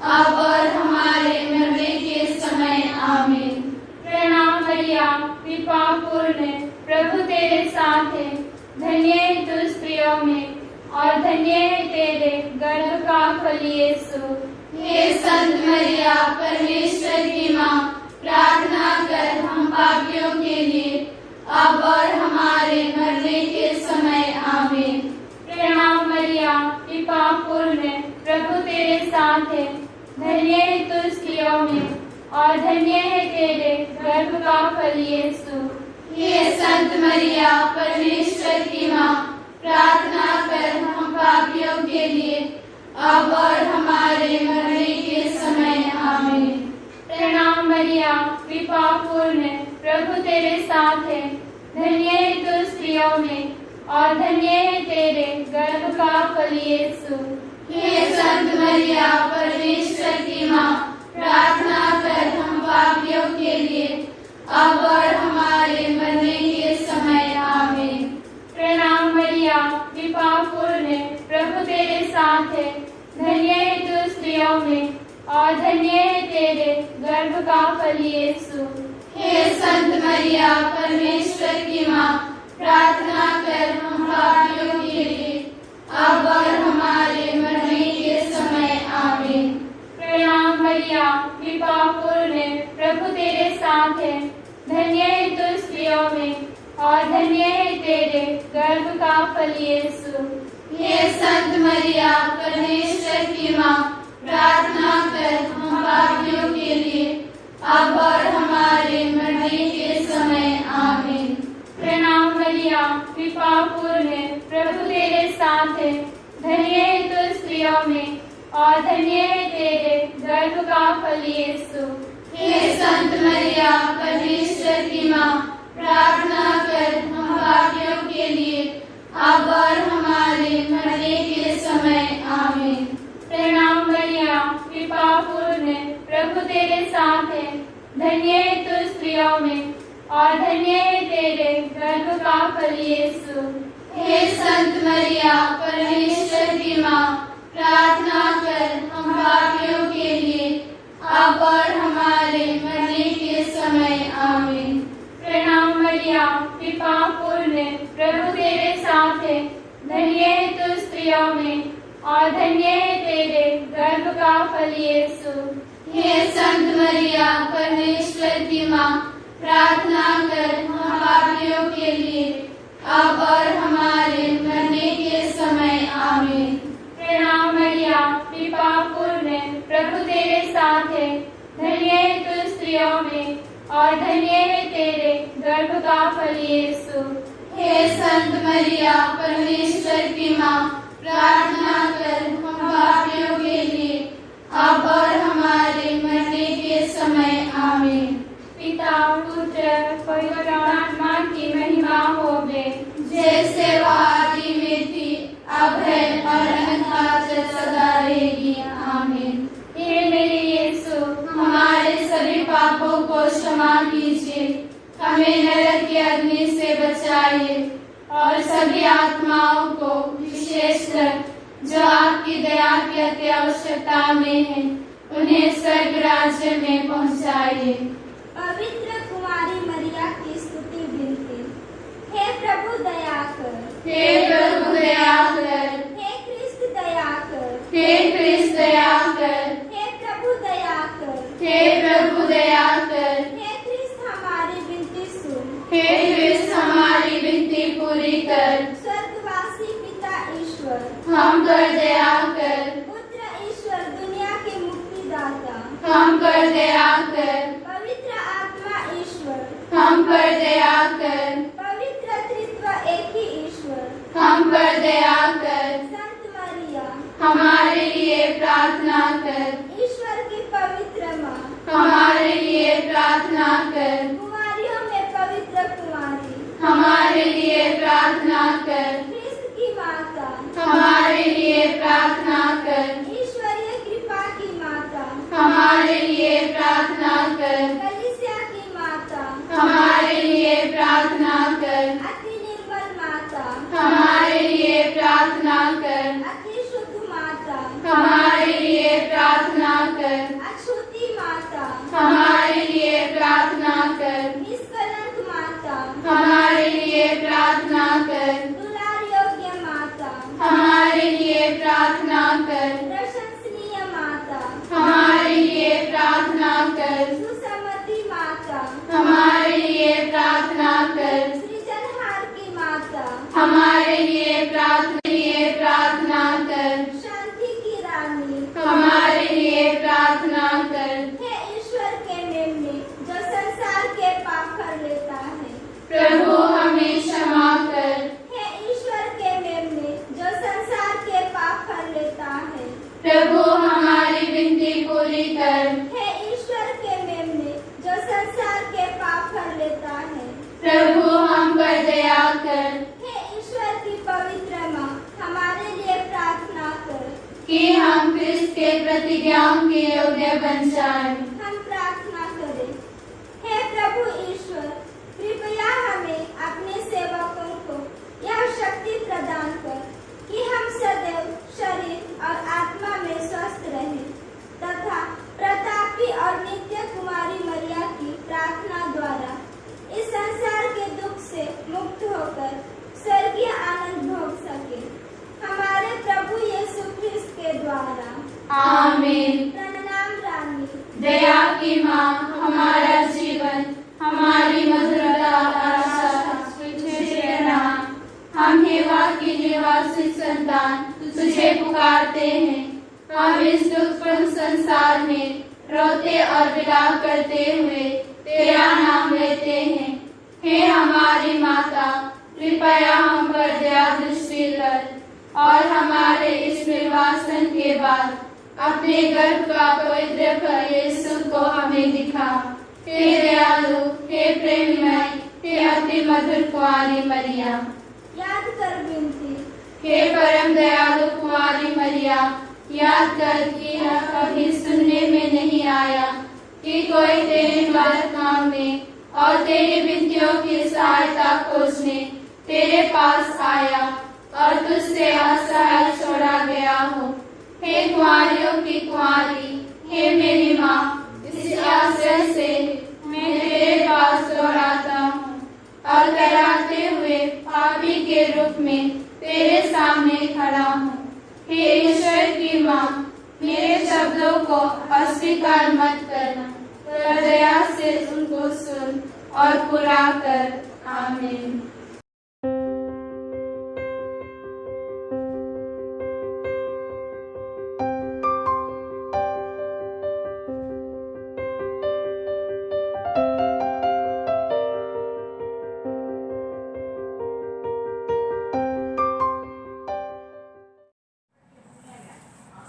अब और हमारे मरने के समय। आमीन। प्रणाम मरिया, कृपा पूर्ण, प्रभु तेरे साथ है, धन्य है तू स्त्रियों में और धन्य है तेरे गर्भ का फल यीशु। हे संत मरिया, परमेश्वर की माँ, प्रार्थना कर हम पापियों के लिए, अब और हमारे मरने के समय। आमीन। प्रणाम मरिया, कृपा पूर्ण, प्रभु तेरे साथ है, धन्य है तू स्त्रियों में और धन्य है तेरे गर्भ का फल यीशु। हे संत मरिया, परमेश्वर की माँ, प्रार्थना कर हम पापियों के लिए, अब और हमारे मरने के समय। आमीन। प्रणाम मरिया, कृपा पूर्ण, प्रभु तेरे साथ है, धन्य है तू स्त्रियों में और धन्य है तेरे गर्भ का फल यीशु। हे संत मरिया, परमेश्वर की माँ, प्रार्थना कर हम पापियों के लिए, अब और हमारे मरने के समय। आमीन। प्रणाम मरिया, कृपा पूर्ण, प्रभु तेरे साथ है, धन्य है तू स्त्रियों में और धन्य है तेरे गर्भ का फल यीशु। हे संत मरिया, परमेश्वर की माँ, प्रार्थना कर हम पापियों के लिए, अब और हमारे मरने के समय। आमीन। प्रणाम मरिया, कृपा पूर्ण, प्रभु तेरे साथ है, धन्य है तू स्त्रियों में और धन्य है तेरे गर्भ का फल यीशु। हे संत मरिया, परमेश्वर की माँ, प्रार्थना कर हम पापियों के लिए, अब और हमारे मरने के समय। आमीन। प्रणाम मरिया, कृपा पूर्ण, प्रभु तेरे साथ है, धन्य है तू स्त्रियों में और धन्य है तेरे गर्भ का फल यीशु। हे संत मरिया, परमेश्वर की माँ, प्रार्थना कर हम पापियों के लिए, अब और हमारे मरने के समय। आमीन। प्रणाम मरिया, कृपा पूर्ण, प्रभु तेरे साथ है, धन्य है तू स्त्रियों में और धन्य है तेरे गर्भ का फल यीशु। हे संत मरिया, परमेश्वर की माँ, प्रार्थना कर हम पापियों के लिए, अब और हमारे मरने के समय। आमीन। प्रणाम मरिया, कृपा पूर्ण, प्रभु तेरे साथ है, धन्य है तू स्त्रियों में और धन्य है तेरे गर्भ का फल यीशु। हे संत मरिया, परमेश्वर की माँ, प्रार्थना कर हम पापियों के लिए, अब और हमारे मरने के समय आमीन। प्रणाम मरिया, कृपा पूर्ण, प्रभु तेरे साथ है। धन्य है तू स्त्रियों में और धन्य है तेरे गर्भ का फल यीशु। हे संत मरिया, परमेश्वर की माँ, प्रार्थना कर हम पापियों के लिए, अब और हमारे मरने के समय आमीन। पिता पुत्र पवित्र आत्मा की महिमा होवे, जैसे वह आदि में थी, अब है और अनंत सदा रहेगी। आमीन। हे मेरे यीशु, हमारे सभी पापों को क्षमा कीजिए, हमें नरक की अग्नि से बचाइए और सभी आत्माओं को, विशेषकर जो आपकी दया की अति आवश्यकता में है, उन्हें स्वर्ग राज्य में पहुंचाइए। पवित्र कुमारी मरिया की स्तुति विनती। हे प्रभु दया कर, हे प्रभु दया कर, हे क्रिस्त दया कर, हे क्रिस्त दया कर, हे प्रभु दया कर, हे प्रभु दया कर, हे क्रिस्त हमारी विनती सुन, हे क्रिस्त हमारी विनती पूरी कर। स्वर्गवासी पिता ईश्वर, हम पर दया कर, पुत्र ईश्वर दुनिया के मुक्तिदाता, हम पर दया कर, पवित्र आत्मा ईश्वर, हम पर दया कर, पवित्र त्रित्व एक ही ईश्वर, हम पर दया कर। संत मरिया, हमारे लिए प्रार्थना कर, ईश्वर की पवित्र माँ, हमारे लिए प्रार्थना कर, कुमारियों में पवित्र कुमारी, हमारे लिए प्रार्थना कर, क्रिस्त की माता, हमारे लिए प्रार्थना कर, ईश्वरीय कृपा की माता, हमारे लिए प्रार्थना कर, कलीसिया की माता, हमारे लिए प्रार्थना कर, अति निर्मल माता, हमारे लिए प्रार्थना कर, अति शुद्ध माता, हमारे लिए प्रार्थना कर, अछूती माता, हमारे लिए प्रार्थना कर, निष्कलंक माता, हमारे लिए प्रार्थना कर, दुलार योग्य माता, हमारे लिए प्रार्थना कर, प्रशंसनीय माता, हमारे लिए प्रार्थना कर, सुसमति माता, हमारे लिए प्रार्थना कर, सृजनहार की माता, हमारे लिए प्रार्थना कर, शांति की रानी, हमारे लिए प्रार्थना कर। हे ईश्वर के मेमने जो संसार के पाप कर लेता है, प्रभु हमें क्षमा कर, हे ईश्वर के मेमने जो संसार के पाप कर लेता है, प्रभु हमारी विनती पूरी कर, हे ईश्वर के मेमने जो संसार के पाप कर लेता है, प्रभु हम पर दया कर, हे ईश्वर की पवित्र माँ, हमारे लिए प्रार्थना कर, कि हम क्रिस्त के प्रतिज्ञाओं के योग्य बन जाएं। हम प्रार्थना करें। हे प्रभु ईश्वर, कृपया हमें अपने सेवकों को यह शक्ति प्रदान कर कि हम सदैव शरीर और आत्मा में स्वस्थ रहें तथा प्रतापी और नित्य कुमारी मरिया की प्रार्थना द्वारा इस संसार के दुख से मुक्त होकर स्वर्गीय आनंद भोग सके। हमारे प्रभु यीशु ख्रिस्त के द्वारा। आमीन। प्रणाम रानी, दया की माँ, हमारा जीवन, हमारी मधुरता आशा, तुझे प्रणाम। हम हेवा की निवासी संतान तुझे पुकारते हैं। हम इस दुखपूर्ण संसार में रोते और विलाप करते हुए तेरा नाम लेते हैं। हे हमारी माता, कृपया हम पर दया दृष्टि कर और हमारे इस निर्वासन के बाद अपने गर्भ का पवित्र फल यीशु को हमें दिखा। हे दयालु, हे प्रेममय, हे अति मधुर कुंवारी मरिया। याद कर विनती। हे परम दयालु कुंवारी मरिया, याद कर कि यह कभी सुनने में नहीं आया कि कोई तेरी मदद मांगने और तेरी विनतियों की सहायता खोजने तेरे पास आया और तुझसे असहाय छोड़ा गया हो। हे कुंवारियों की कुंवारी, हे मेरी माँ, इस आश्रय से मैं तेरे पास दौड़ाता हूँ और कराते हुए पापी के रूप में तेरे सामने खड़ा हूँ। हे ईश्वर की माँ, मेरे शब्दों को अस्वीकार मत करना, पर दया से उनको सुन और पूरा कर। आमीन।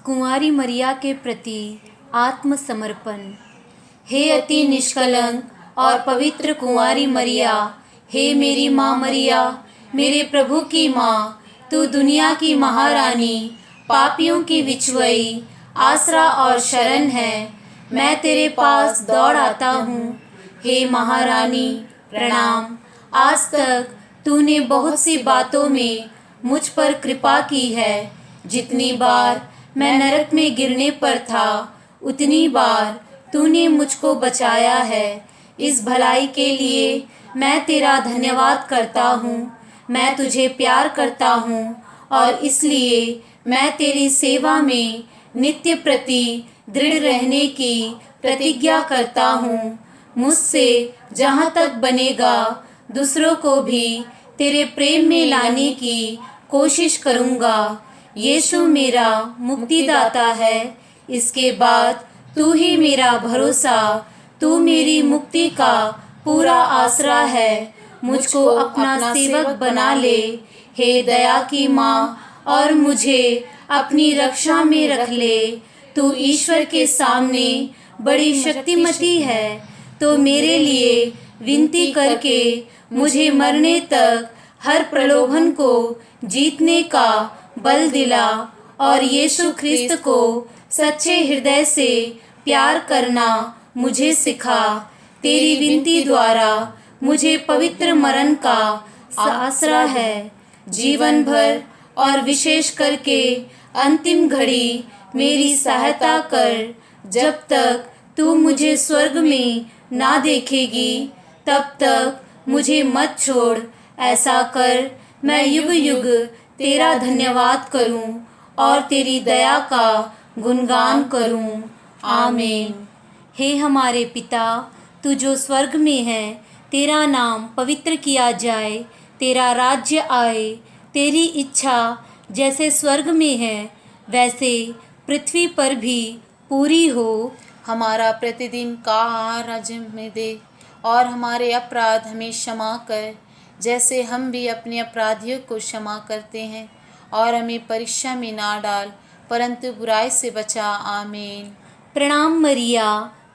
कुंवारी मरिया के प्रति आत्मसमर्पण। हे अति निष्कलंक और पवित्र कुंवारी मरिया, हे मेरी माँ मरिया, मेरे प्रभु की माँ, तू दुनिया की महारानी, पापियों की विछुआई, आसरा और शरण है। मैं तेरे पास दौड़ आता हूँ। हे महारानी प्रणाम। आज तक तूने बहुत सी बातों में मुझ पर कृपा की है। जितनी बार मैं नरक में गिरने पर था, उतनी बार तूने मुझको बचाया है। इस भलाई के लिए मैं तेरा धन्यवाद करता हूँ। मैं तुझे प्यार करता हूँ और इसलिए मैं तेरी सेवा में नित्य प्रति दृढ़ रहने की प्रतिज्ञा करता हूँ। मुझसे जहाँ तक बनेगा दूसरों को भी तेरे प्रेम में लाने की कोशिश करूँगा। यीशु मेरा मुक्तिदाता है। इसके बाद तू ही मेरा भरोसा, तू मेरी मुक्ति का पूरा आसरा है। मुझको अपना सेवक बना ले, हे दया की माँ, और मुझे अपनी रक्षा में रख ले। तू ईश्वर के सामने बड़ी शक्तिमती है, तो मेरे लिए विनती करके मुझे मरने तक हर प्रलोभन को जीतने का बल दिला और यीशु ख्रिस्त को सच्चे हृदय से प्यार करना मुझे सिखा। तेरी विनती द्वारा मुझे पवित्र मरण का आसरा है। जीवन भर और विशेष करके अंतिम घड़ी मेरी सहायता कर। जब तक तू मुझे स्वर्ग में ना देखेगी, तब तक मुझे मत छोड़। ऐसा कर मैं युग युग तेरा धन्यवाद करूं और तेरी दया का गुणगान करूं। आमीन। हे हमारे पिता, तू जो स्वर्ग में है, तेरा नाम पवित्र किया जाए, तेरा राज्य आए, तेरी इच्छा जैसे स्वर्ग में है वैसे पृथ्वी पर भी पूरी हो। हमारा प्रतिदिन का आहार आज हमें दे, और हमारे अपराध हमें क्षमा कर, जैसे हम भी अपने अपराधियों को क्षमा करते हैं। और हमें परीक्षा में ना डाल, परंतु बुराई से बचा। आमीन। प्रणाम मरिया,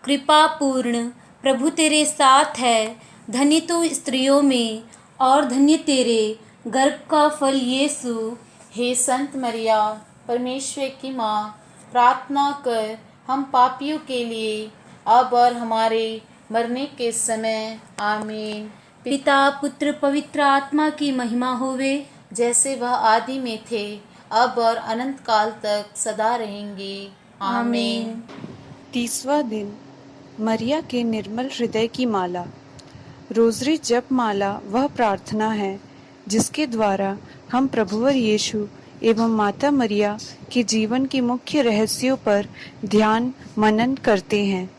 कृपा पूर्ण, प्रभु तेरे साथ है। धन्य तू स्त्रियों में और धन्य तेरे गर्भ का फल यीशु। हे संत मरिया, परमेश्वर की माँ, प्रार्थना कर हम पापियों के लिए, अब और हमारे मरने के समय। आमीन। पिता पुत्र पवित्र आत्मा की महिमा होवे, जैसे वह आदि में थे, अब और अनंत काल तक सदा रहेंगे। आमीन। 30वां दिन, मरिया के निर्मल हृदय की माला। रोज़री जप माला वह प्रार्थना है जिसके द्वारा हम प्रभुवर यीशु एवं माता मरिया के जीवन के मुख्य रहस्यों पर ध्यान मनन करते हैं।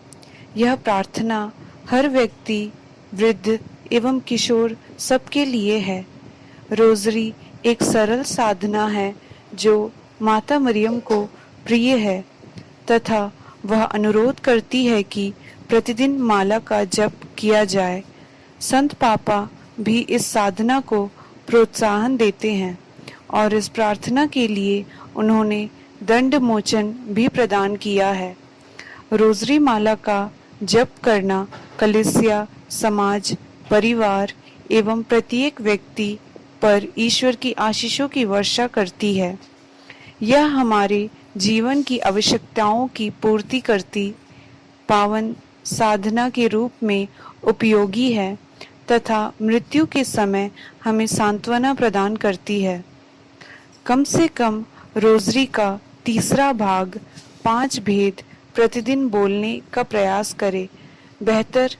यह प्रार्थना हर व्यक्ति, वृद्ध एवं किशोर सबके लिए है। रोज़री एक सरल साधना है जो माता मरियम को प्रिय है, तथा वह अनुरोध करती है कि प्रतिदिन माला का जप किया जाए। संत पापा भी इस साधना को प्रोत्साहन देते हैं और इस प्रार्थना के लिए उन्होंने दंड मोचन भी प्रदान किया है। रोज़री माला का जप करना कलीसिया, समाज, परिवार एवं प्रत्येक व्यक्ति पर ईश्वर की आशीषों की वर्षा करती है। यह हमारे जीवन की आवश्यकताओं की पूर्ति करती पावन साधना के रूप में उपयोगी है तथा मृत्यु के समय हमें सांत्वना प्रदान करती है। कम से कम रोज़री का तीसरा भाग 5 भेद प्रतिदिन बोलने का प्रयास करें। बेहतर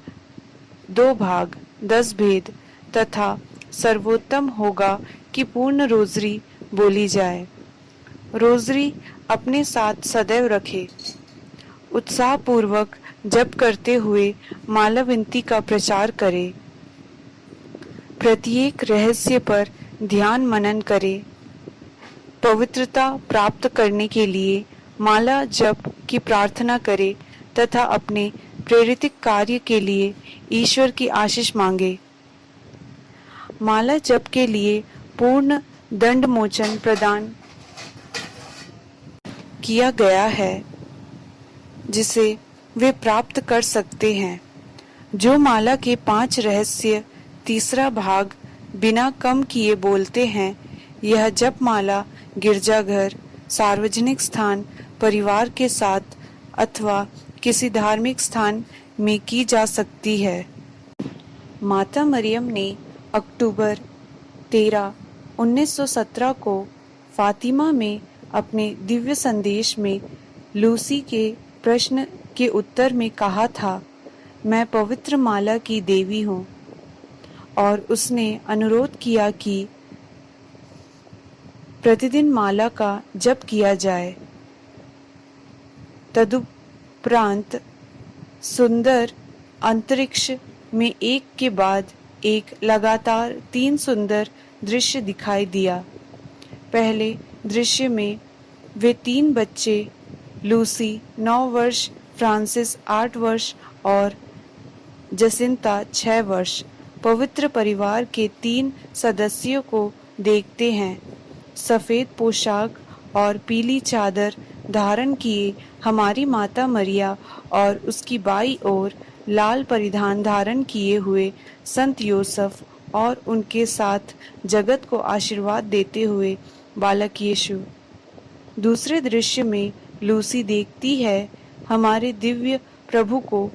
2 भाग 10 भेद, तथा सर्वोत्तम होगा कि पूर्ण रोज़री बोली जाए। रोज़री अपने साथ सदैव रखे। उत्साहपूर्वक जप करते हुए माला विनती का प्रचार करें। प्रत्येक रहस्य पर ध्यान मनन करें। पवित्रता प्राप्त करने के लिए माला जप की प्रार्थना करें तथा अपने प्रेरित कार्य के लिए ईश्वर की आशीष मांगे। माला जप के लिए पूर्ण दंड मोचन प्रदान किया गया है जिसे वे प्राप्त कर सकते हैं। जो माला के 5 रहस्य तीसरा भाग बिना कम किए बोलते हैं, यह जप माला गिरजाघर, सार्वजनिक स्थान, परिवार के साथ अथवा किसी धार्मिक स्थान में की जा सकती है। माता मरियम ने अक्टूबर 13, 1917 को फातिमा में अपने दिव्य संदेश में लूसी के प्रश्न के उत्तर में कहा था, मैं पवित्र माला की देवी हूँ, और उसने अनुरोध किया कि प्रतिदिन माला का जप किया जाए। तदुपरांत सुंदर अंतरिक्ष में एक के बाद एक लगातार 3 सुंदर दृश्य दिखाई दिया। पहले दृश्य में वे 3 बच्चे, लूसी 9 वर्ष, फ्रांसिस 8 वर्ष और जसिंता 6 वर्ष, पवित्र परिवार के 3 सदस्यों को देखते हैं। सफेद पोशाक और पीली चादर धारण किए हमारी माता मरिया और उसकी बाई ओर लाल परिधान धारण किए हुए संत यूसुफ और उनके साथ जगत को आशीर्वाद देते हुए बालक यीशु। दूसरे दृश्य में लूसी देखती है हमारे दिव्य प्रभु को,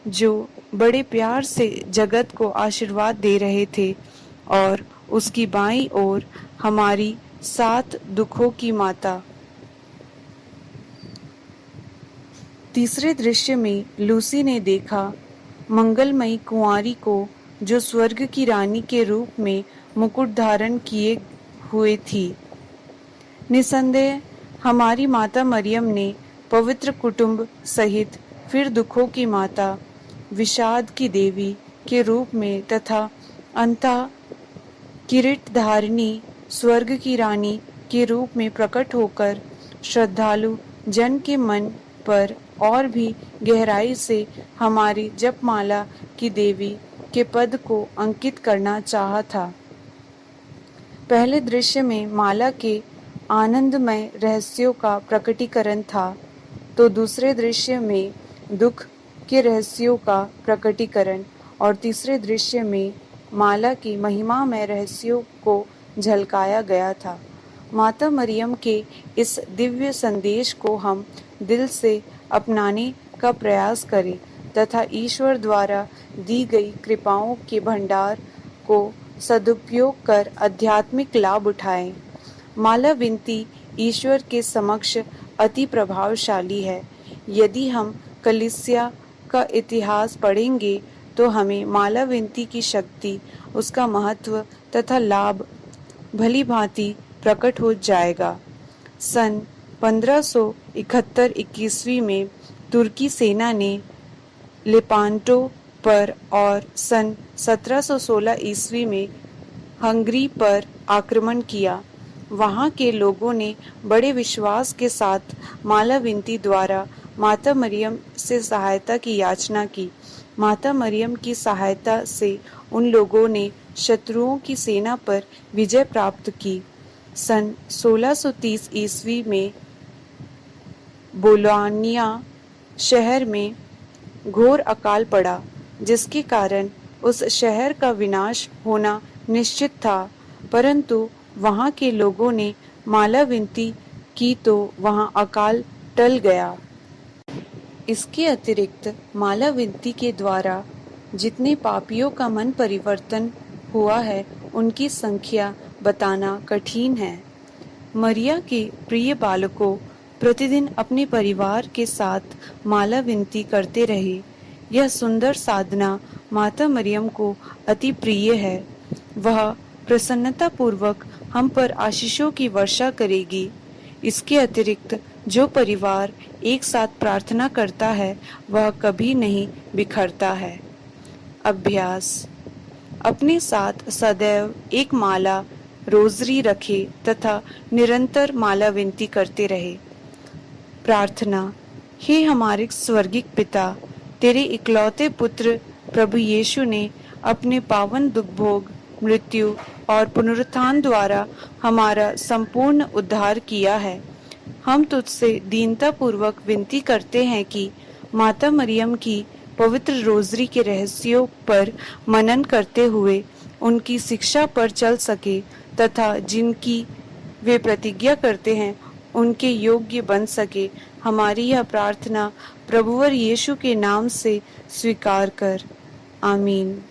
जो बड़े प्यार से जगत को आशीर्वाद दे रहे थे, और उसकी बाईं ओर हमारी 7 दुखों की माता। तीसरे दृश्य में लूसी ने देखा मंगलमयी कुंवारी को, जो स्वर्ग की रानी के रूप में मुकुट धारण किए हुए थी। निसंदेह हमारी माता मरियम ने पवित्र कुटुंब सहित फिर दुखों की माता, विषाद की देवी के रूप में तथा अंतः किरीट धारिणी स्वर्ग की रानी के रूप में प्रकट होकर श्रद्धालु जन के मन पर और भी गहराई से हमारी जपमाला की देवी के पद को अंकित करना चाहा था। पहले दृश्य में माला के आनंदमय रहस्यों का प्रकटीकरण था, तो दूसरे दृश्य में दुख के रहस्यों का प्रकटीकरण और तीसरे दृश्य में माला की महिमामय रहस्यों को झलकाया गया था। माता मरियम के इस दिव्य संदेश को हम दिल से अपनाने का प्रयास करें तथा ईश्वर द्वारा दी गई कृपाओं के भंडार को सदुपयोग कर आध्यात्मिक लाभ उठाएं। माला विनती ईश्वर के समक्ष अति प्रभावशाली है। यदि हम कलीसिया का इतिहास पढ़ेंगे तो हमें माला विनती की शक्ति, उसका महत्व तथा लाभ भली भांति प्रकट हो जाएगा। सन 1571 में तुर्की सेना ने लेपांटो पर और सन 1716 ईस्वी में हंगरी पर आक्रमण किया। वहां के लोगों ने बड़े विश्वास के साथ माला विनती द्वारा माता मरियम से सहायता की याचना की। माता मरियम की सहायता से उन लोगों ने शत्रुओं की सेना पर विजय प्राप्त की। सन 1630 ईस्वी में बोलोनिया शहर में घोर अकाल पड़ा, जिसके कारण उस शहर का विनाश होना निश्चित था, परंतु वहां के लोगों ने माला विनती की तो वहां अकाल टल गया। इसके अतिरिक्त माला विनती के द्वारा जितने पापियों का मन परिवर्तन हुआ है, उनकी संख्या बताना कठिन है। मरिया के प्रिय बालकों प्रतिदिन अपने परिवार के साथ माला विनती करते रहे। यह सुंदर साधना माता मरियम को अति प्रिय है। वह प्रसन्नता पूर्वक हम पर आशीषों की वर्षा करेगी। इसके अतिरिक्त जो परिवार एक साथ प्रार्थना करता है, वह कभी नहीं बिखरता है। अभ्यास: अपने साथ सदैव एक माला रोजरी रखे तथा निरंतर माला विनती करते रहे। प्रार्थना: हे हमारे स्वर्गिक पिता, तेरे इकलौते पुत्र प्रभु यीशु ने अपने पावन दुख भोग, मृत्यु और पुनरुत्थान द्वारा हमारा संपूर्ण उद्धार किया है। हम तुझसे दीनता पूर्वक विनती करते हैं कि माता मरियम की पवित्र रोजरी के रहस्यों पर मनन करते हुए उनकी शिक्षा पर चल सके तथा जिनकी वे प्रतिज्ञा करते हैं उनके योग्य बन सके। हमारी यह प्रार्थना प्रभुवर यीशु के नाम से स्वीकार कर। आमीन।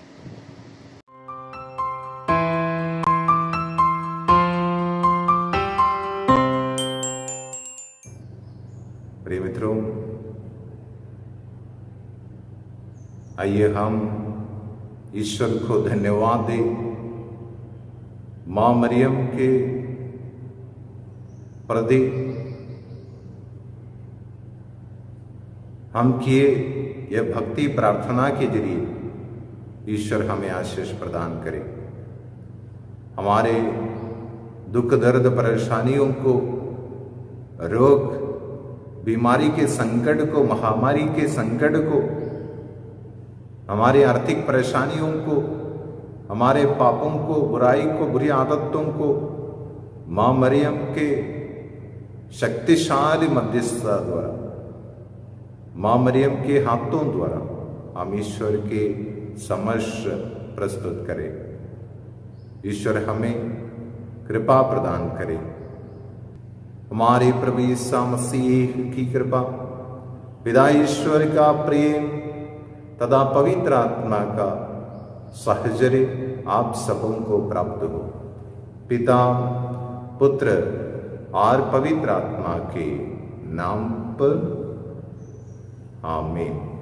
प्रिय मित्रों, आइए हम ईश्वर को धन्यवाद दें मां मरियम के प्रति हम किए यह भक्ति प्रार्थना के जरिए ईश्वर हमें आशीष प्रदान करे। हमारे दुख दर्द परेशानियों को, रोग बीमारी के संकट को, महामारी के संकट को, हमारे आर्थिक परेशानियों को, हमारे पापों को, बुराई को, बुरी आदतों को मां मरियम के शक्तिशाली मध्यस्थता द्वारा, मां मरियम के हाथों द्वारा हम ईश्वर के समक्ष प्रस्तुत करें। ईश्वर हमें कृपा प्रदान करे। हमारे प्रभु यीशु मसीह की कृपा, पिता ईश्वर का प्रेम तथा पवित्र आत्मा का साहचर्य आप सबों को प्राप्त हो। पिता, पुत्र और पवित्र आत्मा के नाम पर आमीन।